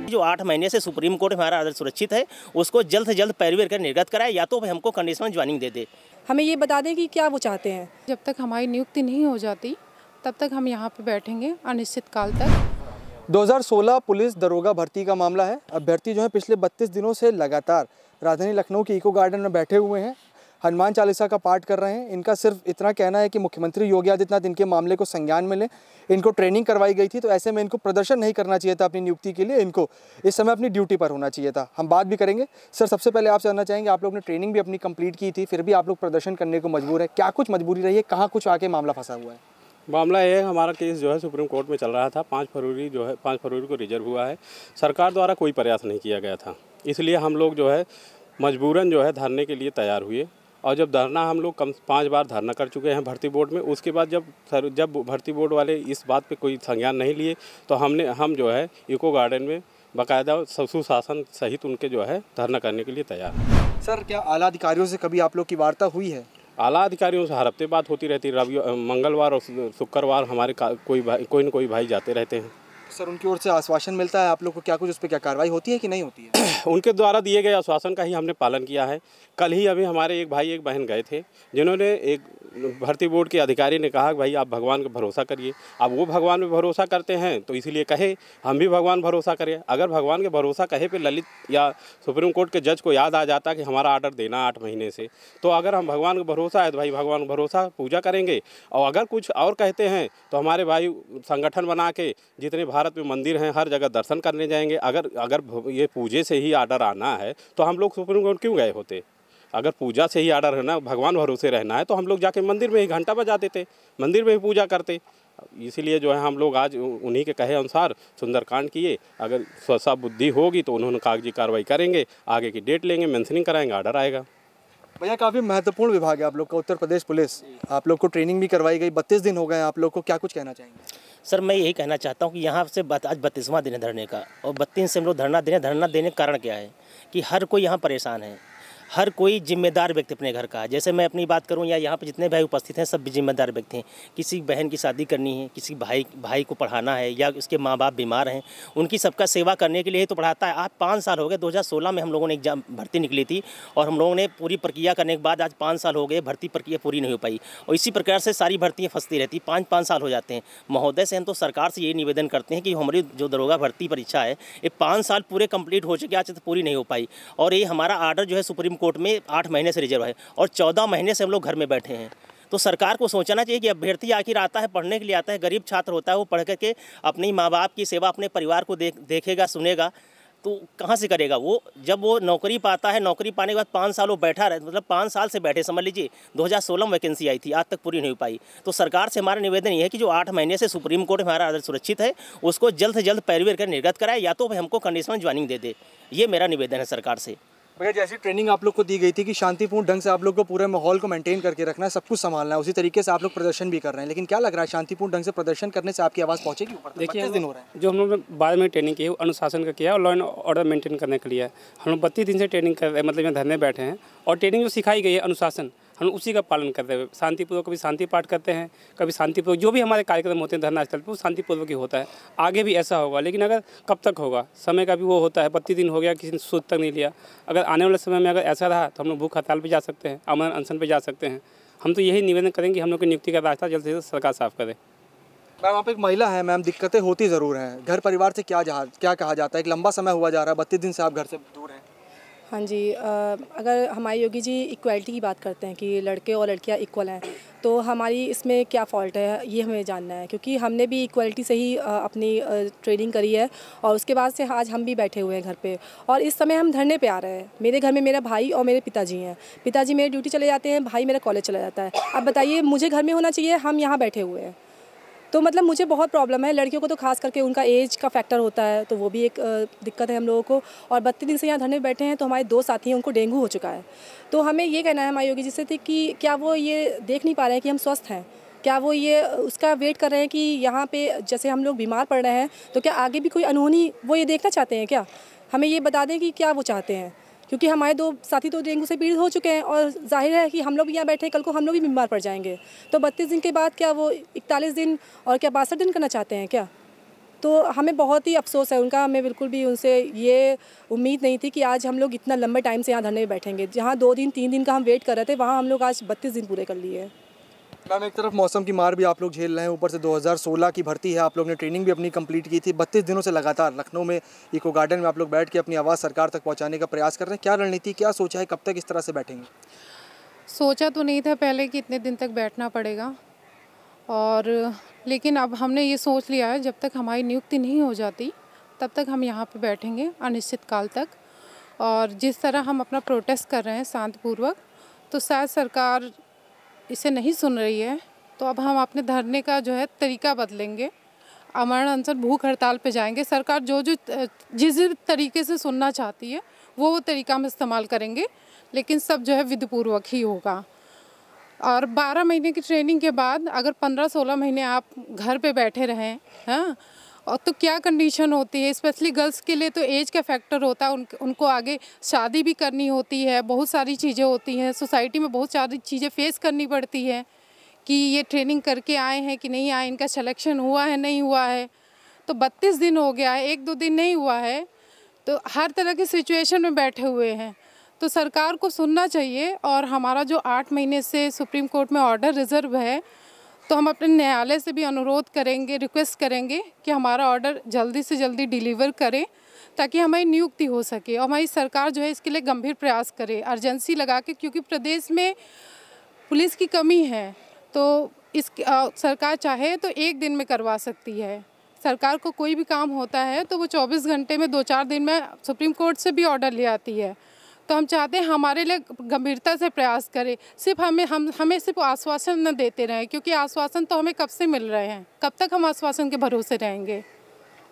जो 8 महीने से सुप्रीम कोर्ट में हमारा आदर्श सुरक्षित है, उसको जल्द से जल्द पैरवी कर निर्गत कराए, या तो हमको कंडीशनल ज्वाइनिंग दे दे। हमें ये बता दें कि क्या वो चाहते हैं। जब तक हमारी नियुक्ति नहीं हो जाती तब तक हम यहाँ पे बैठेंगे अनिश्चित काल तक। 2016 पुलिस दरोगा भर्ती का मामला है। अभ्यर्थी जो है पिछले 32 दिनों से लगातार राजधानी लखनऊ के इको गार्डन में बैठे हुए हैं, हनुमान चालीसा का पाठ कर रहे हैं। इनका सिर्फ इतना कहना है कि मुख्यमंत्री योगी आदित्यनाथ इनके मामले को संज्ञान में लें। इनको ट्रेनिंग करवाई गई थी, तो ऐसे में इनको प्रदर्शन नहीं करना चाहिए था अपनी नियुक्ति के लिए, इनको इस समय अपनी ड्यूटी पर होना चाहिए था। हम बात भी करेंगे। सर, सबसे पहले आपसे जानना चाहेंगे, आप लोग ने ट्रेनिंग भी अपनी कंप्लीट की थी, फिर भी आप लोग प्रदर्शन करने को मजबूर है, क्या कुछ मजबूरी रही है, कहाँ कुछ आके मामला फंसा हुआ है? मामला ये है, हमारा केस जो है सुप्रीम कोर्ट में चल रहा था। 5 फरवरी को रिजर्व हुआ है। सरकार द्वारा कोई प्रयास नहीं किया गया था, इसलिए हम लोग जो है मजबूरन जो है धरने के लिए तैयार हुए। और जब धरना हम लोग 5 बार धरना कर चुके हैं भर्ती बोर्ड में, उसके बाद जब भर्ती बोर्ड वाले इस बात पे कोई संज्ञान नहीं लिए, तो हम जो है इको गार्डन में बाकायदा सुशासन सहित उनके जो है धरना करने के लिए तैयार हैं। सर, क्या आला अधिकारियों से कभी आप लोग की वार्ता हुई है? आला अधिकारियों से हर हफ्ते बात होती रहती है। मंगलवार और शुक्रवार हमारे कोई न कोई भाई जाते रहते हैं। सर, उनकी ओर से आश्वासन मिलता है आप लोग को, क्या कुछ उस पर क्या कार्रवाई होती है कि नहीं होती है? उनके द्वारा दिए गए आश्वासन का ही हमने पालन किया है। कल ही अभी हमारे एक भाई एक बहन गए थे, जिन्होंने एक भर्ती बोर्ड के अधिकारी ने कहा कि भाई आप भगवान का भरोसा करिए। अब वो भगवान में भरोसा करते हैं तो इसलिए कहे हम भी भगवान भरोसा करें। अगर भगवान के भरोसा कहे पे ललित या सुप्रीम कोर्ट के जज को याद आ जाता कि हमारा आर्डर देना 8 महीने से, तो अगर हम भगवान का भरोसा है तो भाई भगवान का भरोसा पूजा करेंगे। और अगर कुछ और कहते हैं तो हमारे भाई संगठन बना के जितने भारत में मंदिर हैं हर जगह दर्शन करने जाएंगे। अगर ये पूजे से ही आर्डर आना है तो हम लोग सुप्रीम कोर्ट क्यों गए होते? अगर पूजा से ही आर्डर रहना, भगवान भरोसे रहना है, तो हम लोग जाके मंदिर में ही घंटा बजा देते, मंदिर में ही पूजा करते। इसीलिए जो है हम लोग आज उन्हीं के कहे अनुसार सुंदरकांड किए। अगर स्वसा बुद्धि होगी तो उन्होंने कागजी कार्रवाई करेंगे, आगे की डेट लेंगे, मेंशनिंग कराएंगे, आर्डर आएगा। भैया, काफ़ी महत्वपूर्ण विभाग है आप लोग का, उत्तर प्रदेश पुलिस। आप लोग को ट्रेनिंग भी करवाई गई, 32 दिन हो गए आप लोग को, क्या कुछ कहना चाहेंगे? सर, मैं यही कहना चाहता हूँ कि यहाँ से आज 32वां दिन है धरने का, और 32 से हम लोग धरना देने का कारण क्या है कि हर कोई यहाँ परेशान है। हर कोई जिम्मेदार व्यक्ति अपने घर का है। जैसे मैं अपनी बात करूं, या यहाँ पे जितने भाई उपस्थित हैं सब भी जिम्मेदार व्यक्ति हैं। किसी बहन की शादी करनी है, किसी भाई को पढ़ाना है, या उसके माँ बाप बीमार हैं, उनकी सबका सेवा करने के लिए तो पढ़ाता है। आज 5 साल हो गए, 2016 में हम लोगों ने एग्जाम भर्ती निकली थी, और हम लोगों ने पूरी प्रक्रिया करने के बाद आज 5 साल हो गए, भर्ती प्रक्रिया पूरी नहीं हो पाई। और इसी प्रकार से सारी भर्तियाँ फंसती रहती, 5-5 साल हो जाते हैं। महोदय से हम तो सरकार से ये निवेदन करते हैं कि हमारी जो दरोगा भर्ती परीक्षा है ये 5 साल पूरे कंप्लीट हो चुके, आज तक पूरी नहीं हो पाई। और ये हमारा आर्डर जो है सुप्रीम कोर्ट में 8 महीने से रिजर्व है, और 14 महीने से हम लोग घर में बैठे हैं। तो सरकार को सोचना चाहिए कि अभ्यर्थी आखिर आता है, पढ़ने के लिए आता है, गरीब छात्र होता है, वो पढ़ करके अपने माँ बाप की सेवा, अपने परिवार को देखेगा, सुनेगा, तो कहाँ से करेगा वो? जब वो नौकरी पाता है, नौकरी पाने के बाद 5 साल वो बैठा रहे, मतलब 5 साल से बैठे, समझ लीजिए 2016 में वैकेंसी आई थी, आज तक पूरी नहीं हो पाई। तो सरकार से हमारा निवेदन ये है कि जो 8 महीने से सुप्रीम कोर्ट में हमारा आदर्श सुरक्षित है, उसको जल्द से जल्द पैरवी कर निर्गत कराए, या तो हमको कंडीशनल ज्वाइनिंग दे दे। ये मेरा निवेदन है सरकार से। भैया, जैसी ट्रेनिंग आप लोग को दी गई थी कि शांतिपूर्ण ढंग से आप लोग को पूरे माहौल को मेंटेन करके रखना है, सब कुछ संभालना है, उसी तरीके से आप लोग प्रदर्शन भी कर रहे हैं, लेकिन क्या लग रहा है शांतिपूर्ण ढंग से प्रदर्शन करने से आपकी आवाज़ पहुंचेगी ऊपर तक? देखिए, 32 दिन हो रहे हैं। जो हम लोग बाद में ट्रेनिंग की है वो अनुशासन का किया है और लॉ एंड ऑर्डर मेंटेन करने के लिए है। हम लोग 32 दिन से ट्रेनिंग कर रहे हैं, मतलब यहाँ धरने बैठे हैं, और ट्रेनिंग जो सिखाई गई है अनुशासन, हम उसी का पालन करते हुए शांतिपूर्वक कभी शांति पाठ करते हैं, कभी शांतिपूर्वक जो भी हमारे कार्यक्रम होते हैं धरना स्थल पर वो शांतिपूर्वक ही होता है। आगे भी ऐसा होगा, लेकिन अगर कब तक होगा, समय का भी वो होता है। 32 दिन हो गया, किसी ने सूद तक नहीं लिया। अगर आने वाले समय में अगर ऐसा रहा तो हम लोग भूख हड़ताल पर जा सकते हैं, अमन अनशन पर जा सकते हैं। हम तो यही निवेदन करेंगे कि हम लोग की नियुक्ति का रास्ता जल्द से जल्द सरकार साफ करे। मैम, आप एक महिला है, मैम, दिक्कतें होती ज़रूर हैं, घर परिवार से क्या कहा जाता है? एक लंबा समय हुआ जा रहा है, 32 दिन से आप घर से दूर हैं। हाँ जी, अगर हमारे योगी जी इक्वालिटी की बात करते हैं कि लड़के और लड़कियां इक्वल हैं, तो हमारी इसमें क्या फ़ॉल्ट है ये हमें जानना है, क्योंकि हमने भी इक्वालिटी से ही अपनी ट्रेनिंग करी है, और उसके बाद से आज हम भी बैठे हुए हैं घर पे, और इस समय हम धरने पे आ रहे हैं। मेरे घर में मेरा भाई और मेरे पिताजी हैं। पिताजी मेरे ड्यूटी चले जाते हैं, भाई मेरा कॉलेज चला जाता है। अब बताइए, मुझे घर में होना चाहिए, हम यहाँ बैठे हुए हैं। तो मतलब मुझे बहुत प्रॉब्लम है। लड़कियों को तो खास करके उनका एज का फैक्टर होता है, तो वो भी एक दिक्कत है हम लोगों को। और 32 दिन से यहाँ धरने बैठे हैं, तो हमारे 2 साथी हैं, उनको डेंगू हो चुका है। तो हमें ये कहना है हमारे योगी जी से कि क्या वो ये देख नहीं पा रहे हैं कि हम स्वस्थ हैं? क्या वो ये उसका वेट कर रहे हैं कि यहाँ पे जैसे हम लोग बीमार पड़ रहे हैं, तो क्या आगे भी कोई अनहोनी वो ये देखना चाहते हैं क्या? हमें ये बता दें कि क्या वो चाहते हैं। क्योंकि हमारे 2 साथी तो डेंगू से पीड़ित हो चुके हैं और जाहिर है कि हम लोग भी यहाँ बैठे हैं, कल को हम लोग भी बीमार पड़ जाएंगे। तो 32 दिन के बाद क्या वो 41 दिन और क्या 62 दिन करना चाहते हैं क्या? तो हमें बहुत ही अफसोस है उनका। हमें बिल्कुल भी उनसे ये उम्मीद नहीं थी कि आज हम लोग इतना लंबे टाइम से यहाँ धरने में बैठेंगे। जहाँ 2 दिन 3 दिन का हम वेट कर रहे थे, वहाँ हम लोग आज 32 दिन पूरे कर लिए हैं। मैम, एक तरफ मौसम की मार भी आप लोग झेल रहे हैं, ऊपर से 2016 की भर्ती है, आप लोग ने ट्रेनिंग भी अपनी कंप्लीट की थी। 32 दिनों से लगातार लखनऊ में इको गार्डन में आप लोग बैठ के अपनी आवाज़ सरकार तक पहुंचाने का प्रयास कर रहे हैं। क्या रणनीति, क्या सोचा है, कब तक इस तरह से बैठेंगे? सोचा तो नहीं था पहले कि इतने दिन तक बैठना पड़ेगा, और लेकिन अब हमने ये सोच लिया है जब तक हमारी नियुक्ति नहीं हो जाती तब तक हम यहाँ पे बैठेंगे अनिश्चित काल तक। और जिस तरह हम अपना प्रोटेस्ट कर रहे हैं शांतिपूर्वक, तो शायद सरकार इसे नहीं सुन रही है, तो अब हम अपने धरने का जो है तरीका बदलेंगे, अमरण अनशन भूख हड़ताल पे जाएंगे। सरकार जिस तरीके से सुनना चाहती है वो तरीका हम इस्तेमाल करेंगे, लेकिन सब जो है विधिपूर्वक ही होगा। और 12 महीने की ट्रेनिंग के बाद अगर 15-16 महीने आप घर पे बैठे रहें, हाँ, और तो क्या कंडीशन होती है। स्पेशली गर्ल्स के लिए तो एज का फैक्टर होता है, उनको आगे शादी भी करनी होती है, बहुत सारी चीज़ें होती हैं, सोसाइटी में बहुत सारी चीज़ें फेस करनी पड़ती है कि ये ट्रेनिंग करके आए हैं कि नहीं आए, इनका सिलेक्शन हुआ है नहीं हुआ है। तो 32 दिन हो गया है, 1-2 दिन नहीं हुआ है, तो हर तरह की सिचुएशन में बैठे हुए हैं। तो सरकार को सुनना चाहिए। और हमारा जो 8 महीने से सुप्रीम कोर्ट में ऑर्डर रिजर्व है, तो हम अपने न्यायालय से भी अनुरोध करेंगे, रिक्वेस्ट करेंगे कि हमारा ऑर्डर जल्दी से जल्दी डिलीवर करें ताकि हमारी नियुक्ति हो सके। और हमारी सरकार जो है इसके लिए गंभीर प्रयास करे, अर्जेंसी लगा के, क्योंकि प्रदेश में पुलिस की कमी है। तो इस सरकार चाहे तो 1 दिन में करवा सकती है। सरकार को कोई भी काम होता है तो वो 24 घंटे में 2-4 दिन में सुप्रीम कोर्ट से भी ऑर्डर ले आती है। तो हम चाहते हैं हमारे लिए गंभीरता से प्रयास करें। सिर्फ हमें सिर्फ आश्वासन न देते रहें, क्योंकि आश्वासन तो हमें कब से मिल रहे हैं, कब तक हम आश्वासन के भरोसे रहेंगे।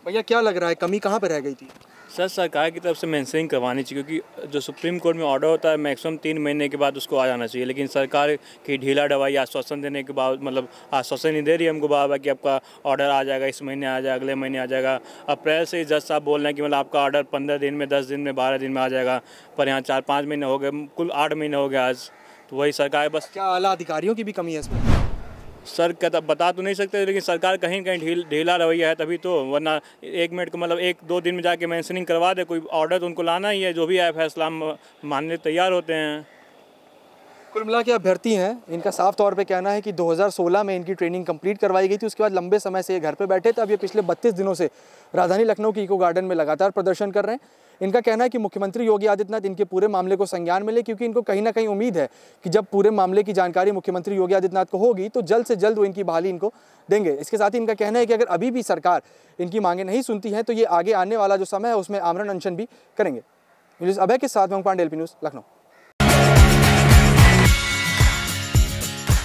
भैया, क्या लग रहा है, कमी कहाँ पे रह गई थी? सर, सरकार की तरफ से मेंशनिंग करवानी चाहिए, क्योंकि जो सुप्रीम कोर्ट में ऑर्डर होता है मैक्सिमम 3 महीने के बाद उसको आ जाना चाहिए। लेकिन सरकार की ढीला ढवाई आश्वासन देने के बाद, मतलब आश्वासन नहीं दे रही हमको बार-बार कि आपका ऑर्डर आ जाएगा, इस महीने आ जाएगा, अगले महीने आ जाएगा। अप्रैल से जज साहब बोल रहे हैं कि मतलब आपका ऑर्डर 15 दिन में, 10 दिन में, 12 दिन में आ जाएगा, पर यहाँ 4-5 महीने हो गए, कुल 8 महीने हो गए आज। तो वही सरकार बस। क्या आला अधिकारियों की भी कमी है इसमें? सर कहता बता तो नहीं सकते, लेकिन सरकार कहीं कहीं ढीला रवैया है तभी तो, वरना 1 मिनट को मतलब 1-2 दिन में जाके मेंशनिंग करवा दे कोई ऑर्डर, तो उनको लाना ही है, जो भी आए फैसला मानने तैयार होते हैं। कुल मिला के अभ्यर्थी हैं, इनका साफ तौर पे कहना है कि 2016 में इनकी ट्रेनिंग कंप्लीट करवाई गई थी, उसके बाद लंबे समय से ये घर पे बैठे थे। अब ये पिछले 32 दिनों से राजधानी लखनऊ की इको गार्डन में लगातार प्रदर्शन कर रहे हैं। इनका कहना है कि मुख्यमंत्री योगी आदित्यनाथ इनके पूरे मामले को संज्ञान में ले, क्योंकि इनको कहीं ना कहीं उम्मीद है कि जब पूरे मामले की जानकारी मुख्यमंत्री योगी आदित्यनाथ को होगी तो जल्द से जल्द वो इनकी बहाली इनको देंगे। इसके साथ ही इनका कहना है कि अगर अभी भी सरकार इनकी मांगे नहीं सुनती है तो ये आगे आने वाला जो समय है उसमें आमरण अनशन भी करेंगे। अभय के साथ मैं पांडे, LP न्यूज़, लखनऊ।